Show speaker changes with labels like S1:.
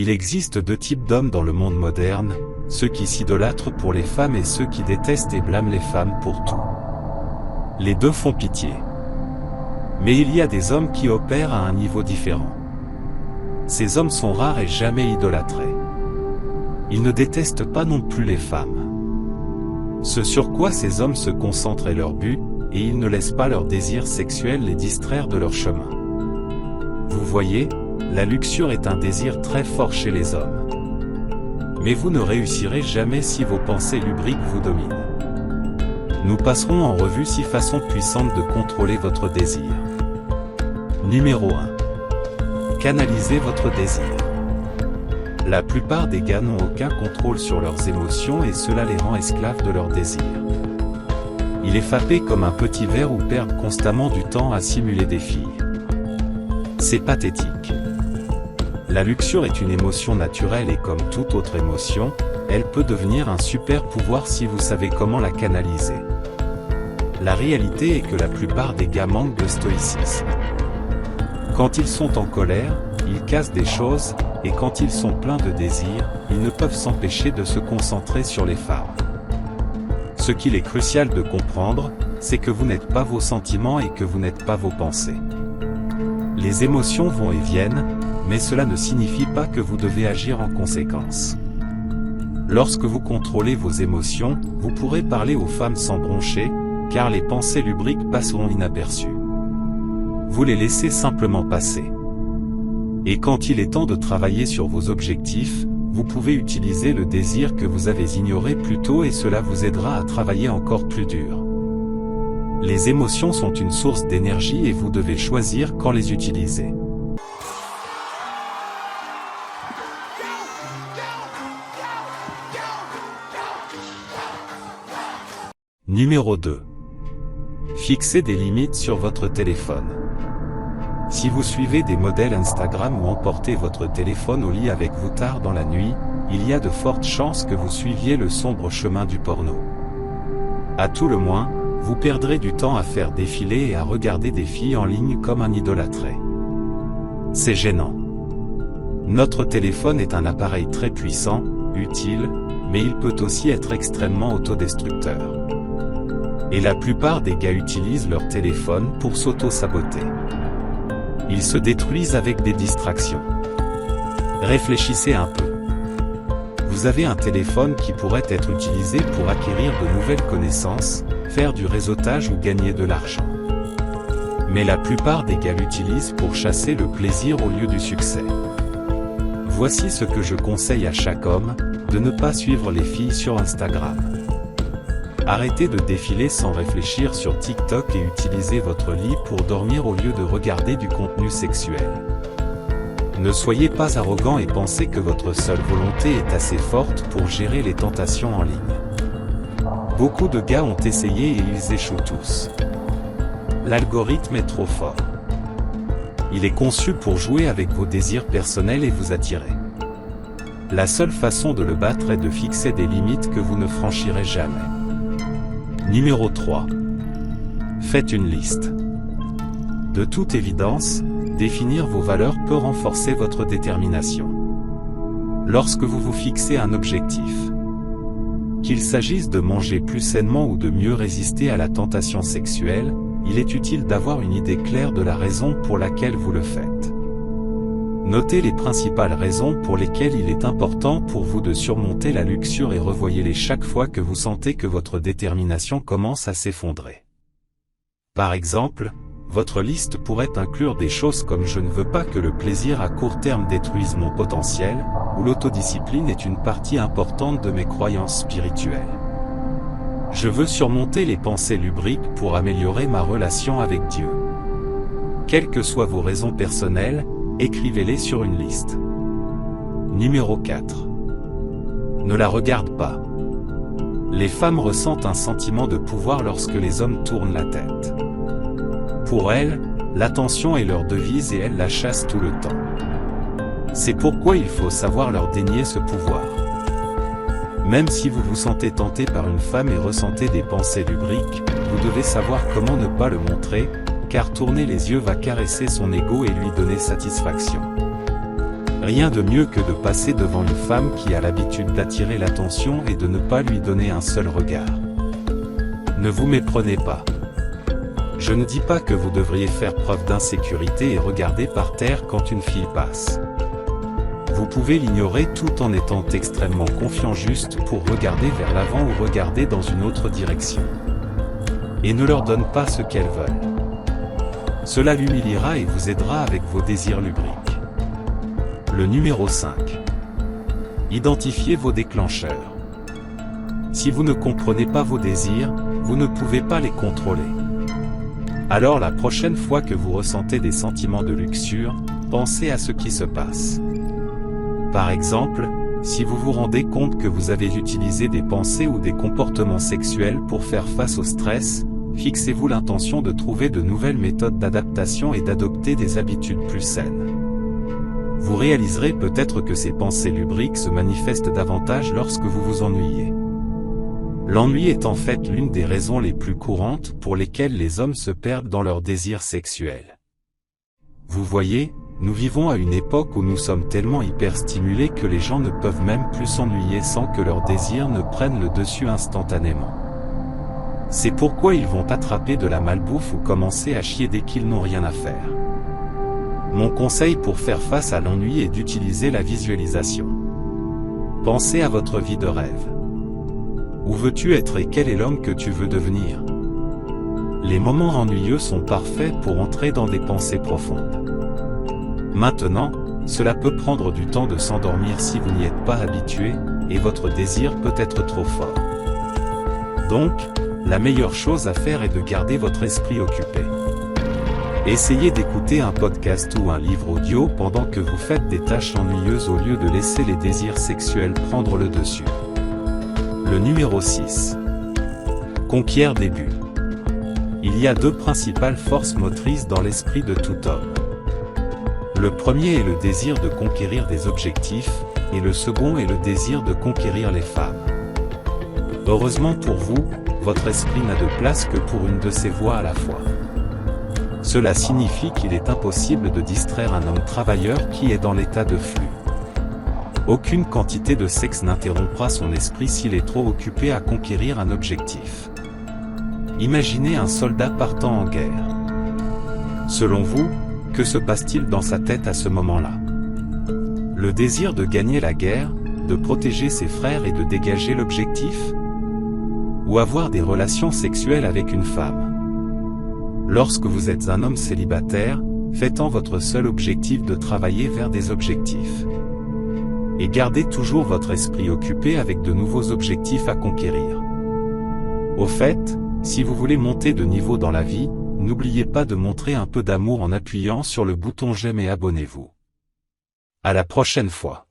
S1: Il existe deux types d'hommes dans le monde moderne, ceux qui s'idolâtrent pour les femmes et ceux qui détestent et blâment les femmes pour tout. Les deux font pitié. Mais il y a des hommes qui opèrent à un niveau différent. Ces hommes sont rares et jamais idolâtrés. Ils ne détestent pas non plus les femmes. Ce sur quoi ces hommes se concentrent est leur but, et ils ne laissent pas leur désir sexuel les distraire de leur chemin. Vous voyez, la luxure est un désir très fort chez les hommes. Mais vous ne réussirez jamais si vos pensées lubriques vous dominent. Nous passerons en revue 6 façons puissantes de contrôler votre désir. Numéro 1. Canalisez votre désir. La plupart des gars n'ont aucun contrôle sur leurs émotions et cela les rend esclaves de leurs désirs. Il est frappé comme un petit ver ou perdent constamment du temps à simuler des filles. C'est pathétique. La luxure est une émotion naturelle et comme toute autre émotion, elle peut devenir un super pouvoir si vous savez comment la canaliser. La réalité est que la plupart des gars manquent de stoïcisme. Quand ils sont en colère, ils cassent des choses, et quand ils sont pleins de désir, ils ne peuvent s'empêcher de se concentrer sur les femmes. Ce qu'il est crucial de comprendre, c'est que vous n'êtes pas vos sentiments et que vous n'êtes pas vos pensées. Les émotions vont et viennent, mais cela ne signifie pas que vous devez agir en conséquence. Lorsque vous contrôlez vos émotions, vous pourrez parler aux femmes sans broncher, car les pensées lubriques passeront inaperçues. Vous les laissez simplement passer. Et quand il est temps de travailler sur vos objectifs, vous pouvez utiliser le désir que vous avez ignoré plus tôt et cela vous aidera à travailler encore plus dur. Les émotions sont une source d'énergie et vous devez choisir quand les utiliser. Numéro 2. Fixez des limites sur votre téléphone. Si vous suivez des modèles Instagram ou emportez votre téléphone au lit avec vous tard dans la nuit, il y a de fortes chances que vous suiviez le sombre chemin du porno. À tout le moins, vous perdrez du temps à faire défiler et à regarder des filles en ligne comme un idolâtré. C'est gênant. Notre téléphone est un appareil très puissant, utile, mais il peut aussi être extrêmement autodestructeur. Et la plupart des gars utilisent leur téléphone pour s'auto-saboter. Ils se détruisent avec des distractions. Réfléchissez un peu. Vous avez un téléphone qui pourrait être utilisé pour acquérir de nouvelles connaissances, faire du réseautage ou gagner de l'argent. Mais la plupart des gars l'utilisent pour chasser le plaisir au lieu du succès. Voici ce que je conseille à chaque homme, de ne pas suivre les filles sur Instagram. Arrêtez de défiler sans réfléchir sur TikTok et utilisez votre lit pour dormir au lieu de regarder du contenu sexuel. Ne soyez pas arrogant et pensez que votre seule volonté est assez forte pour gérer les tentations en ligne. Beaucoup de gars ont essayé et ils échouent tous. L'algorithme est trop fort. Il est conçu pour jouer avec vos désirs personnels et vous attirer. La seule façon de le battre est de fixer des limites que vous ne franchirez jamais. Numéro 3. Faites une liste. De toute évidence, définir vos valeurs peut renforcer votre détermination. Lorsque vous vous fixez un objectif, qu'il s'agisse de manger plus sainement ou de mieux résister à la tentation sexuelle, il est utile d'avoir une idée claire de la raison pour laquelle vous le faites. Notez les principales raisons pour lesquelles il est important pour vous de surmonter la luxure et revoyez-les chaque fois que vous sentez que votre détermination commence à s'effondrer. Par exemple, votre liste pourrait inclure des choses comme « Je ne veux pas que le plaisir à court terme détruise mon potentiel » ou « L'autodiscipline est une partie importante de mes croyances spirituelles ». Je veux surmonter les pensées lubriques pour améliorer ma relation avec Dieu. Quelles que soient vos raisons personnelles, écrivez-les sur une liste. Numéro 4. Ne la regarde pas. Les femmes ressentent un sentiment de pouvoir lorsque les hommes tournent la tête. Pour elles, l'attention est leur devise et elles la chassent tout le temps. C'est pourquoi il faut savoir leur dénier ce pouvoir. Même si vous vous sentez tenté par une femme et ressentez des pensées lubriques, vous devez savoir comment ne pas le montrer, car tourner les yeux va caresser son ego et lui donner satisfaction. Rien de mieux que de passer devant une femme qui a l'habitude d'attirer l'attention et de ne pas lui donner un seul regard. Ne vous méprenez pas. Je ne dis pas que vous devriez faire preuve d'insécurité et regarder par terre quand une fille passe. Vous pouvez l'ignorer tout en étant extrêmement confiant juste pour regarder vers l'avant ou regarder dans une autre direction. Et ne leur donne pas ce qu'elles veulent. Cela l'humiliera et vous aidera avec vos désirs lubriques. Le numéro 5. Identifiez vos déclencheurs. Si vous ne comprenez pas vos désirs, vous ne pouvez pas les contrôler. Alors la prochaine fois que vous ressentez des sentiments de luxure, pensez à ce qui se passe. Par exemple, si vous vous rendez compte que vous avez utilisé des pensées ou des comportements sexuels pour faire face au stress, fixez-vous l'intention de trouver de nouvelles méthodes d'adaptation et d'adopter des habitudes plus saines. Vous réaliserez peut-être que ces pensées lubriques se manifestent davantage lorsque vous vous ennuyez. L'ennui est en fait l'une des raisons les plus courantes pour lesquelles les hommes se perdent dans leurs désirs sexuels. Vous voyez, nous vivons à une époque où nous sommes tellement hyperstimulés que les gens ne peuvent même plus s'ennuyer sans que leurs désirs ne prennent le dessus instantanément. C'est pourquoi ils vont attraper de la malbouffe ou commencer à chier dès qu'ils n'ont rien à faire. Mon conseil pour faire face à l'ennui est d'utiliser la visualisation. Pensez à votre vie de rêve. Où veux-tu être et quel est l'homme que tu veux devenir? Les moments ennuyeux sont parfaits pour entrer dans des pensées profondes. Maintenant, cela peut prendre du temps de s'endormir si vous n'y êtes pas habitué, et votre désir peut être trop fort. Donc, la meilleure chose à faire est de garder votre esprit occupé. Essayez d'écouter un podcast ou un livre audio pendant que vous faites des tâches ennuyeuses au lieu de laisser les désirs sexuels prendre le dessus. Le numéro 6. Conquiert des buts. Il y a deux principales forces motrices dans l'esprit de tout homme. Le premier est le désir de conquérir des objectifs, et le second est le désir de conquérir les femmes. Heureusement pour vous, votre esprit n'a de place que pour une de ces voies à la fois. Cela signifie qu'il est impossible de distraire un homme travailleur qui est dans l'état de flux. Aucune quantité de sexe n'interrompra son esprit s'il est trop occupé à conquérir un objectif. Imaginez un soldat partant en guerre. Selon vous, que se passe-t-il dans sa tête à ce moment-là? Le désir de gagner la guerre, de protéger ses frères et de dégager l'objectif? Ou avoir des relations sexuelles avec une femme? Lorsque vous êtes un homme célibataire, faites-en votre seul objectif de travailler vers des objectifs. Et gardez toujours votre esprit occupé avec de nouveaux objectifs à conquérir. Au fait, si vous voulez monter de niveau dans la vie, n'oubliez pas de montrer un peu d'amour en appuyant sur le bouton j'aime et abonnez-vous. À la prochaine fois.